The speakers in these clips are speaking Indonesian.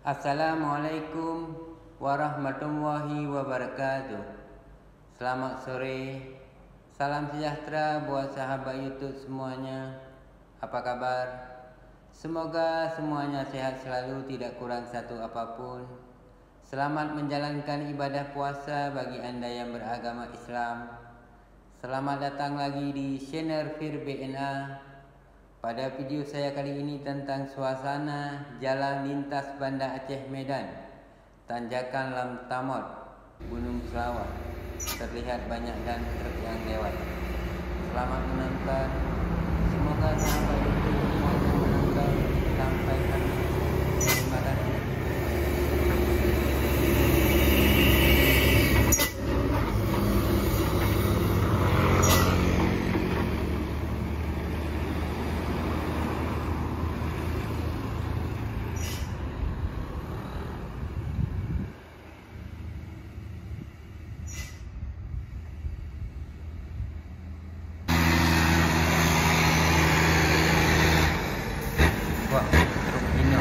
Assalamualaikum warahmatullahi wabarakatuh. Selamat sore. Salam sejahtera buat sahabat YouTube semuanya. Apa kabar? Semoga semuanya sehat selalu, tidak kurang satu apapun. Selamat menjalankan ibadah puasa bagi anda yang beragama Islam. Selamat datang lagi di channel Fir BNA. Pada video saya kali ini tentang suasana jalan lintas Banda Aceh Medan, tanjakan Lam Tamot, Gunung Selawat. Terlihat banyak dan truk yang lewat. Selamat menonton. Semoga sahabat YouTube semuanya menonton sampai habis. Terima kasih. Wah, truk ini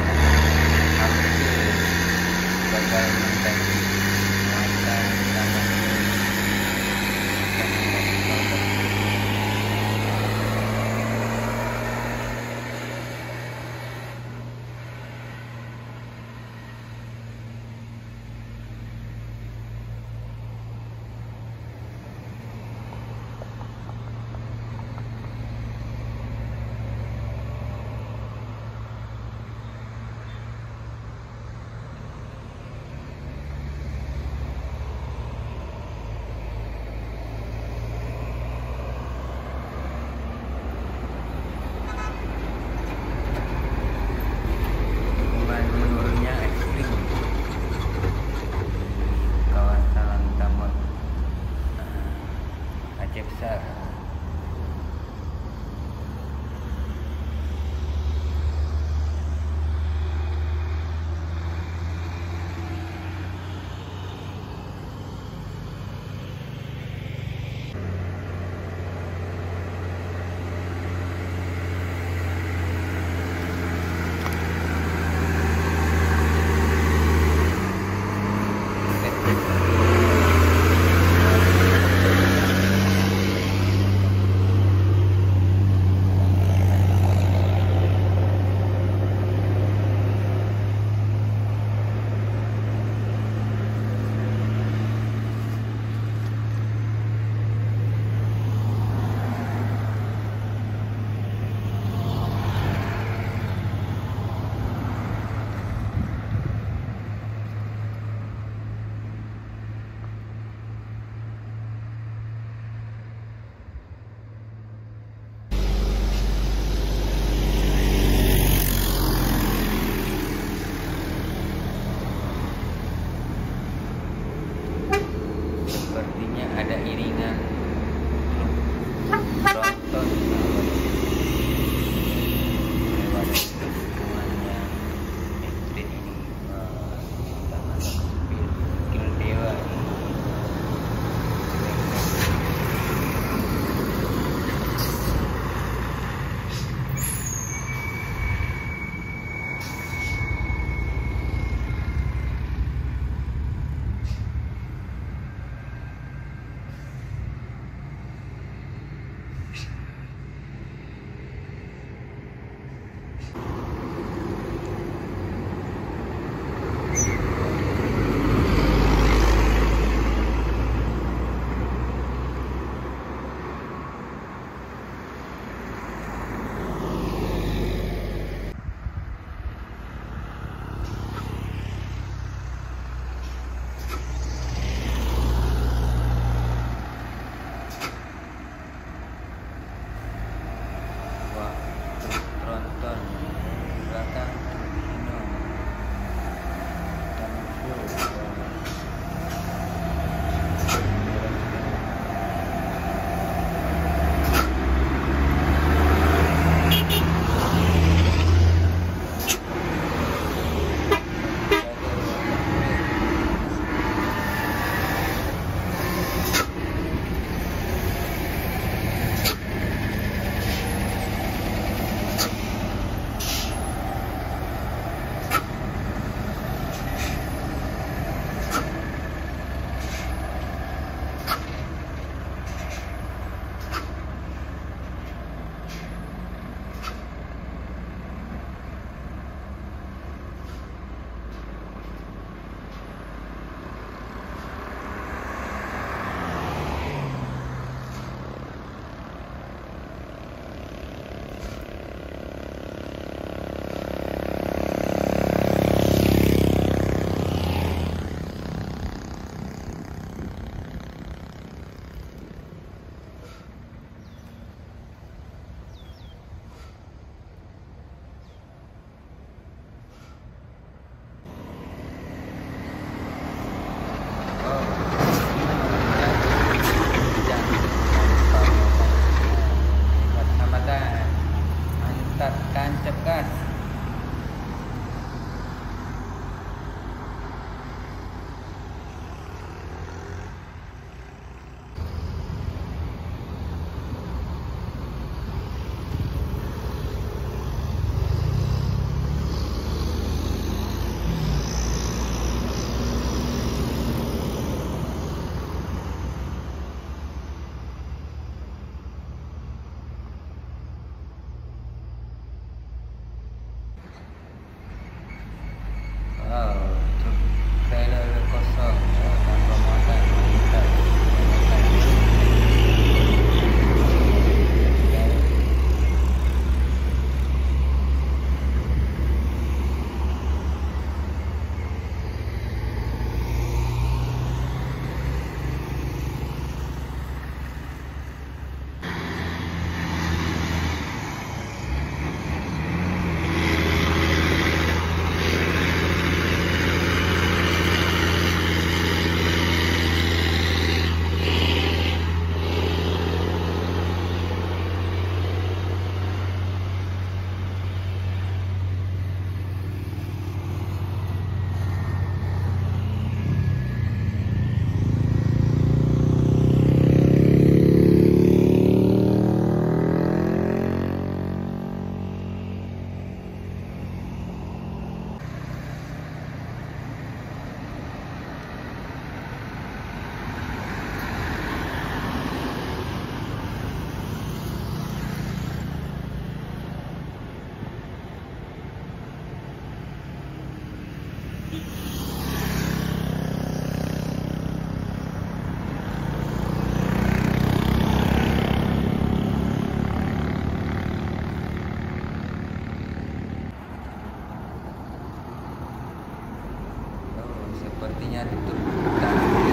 Sepertinya tutup tangki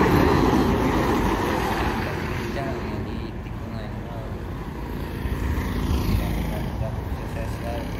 kencang di tikungan. Mudah-mudahan sukses selalu.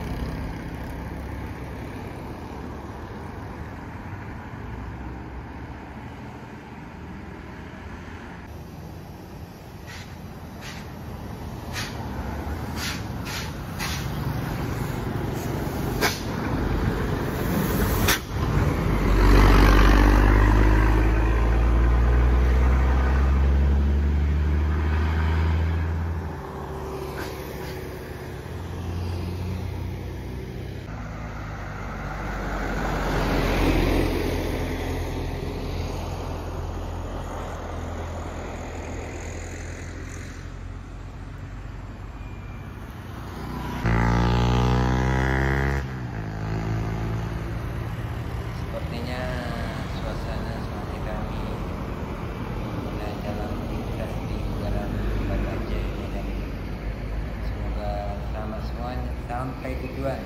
Sepertinya suasana semakin ramai pengguna jalan lintas di Jalan Batu Aceh Medan. Semoga selamat semuanya sampai tujuan.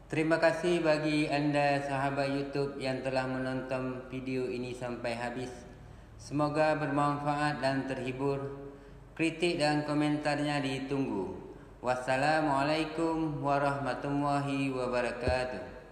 Terima kasih bagi anda sahabat YouTube yang telah menonton video ini sampai habis. Semoga bermanfaat dan terhibur. Kritik dan komentarnya ditunggu. Wassalamualaikum warahmatullahi wabarakatuh.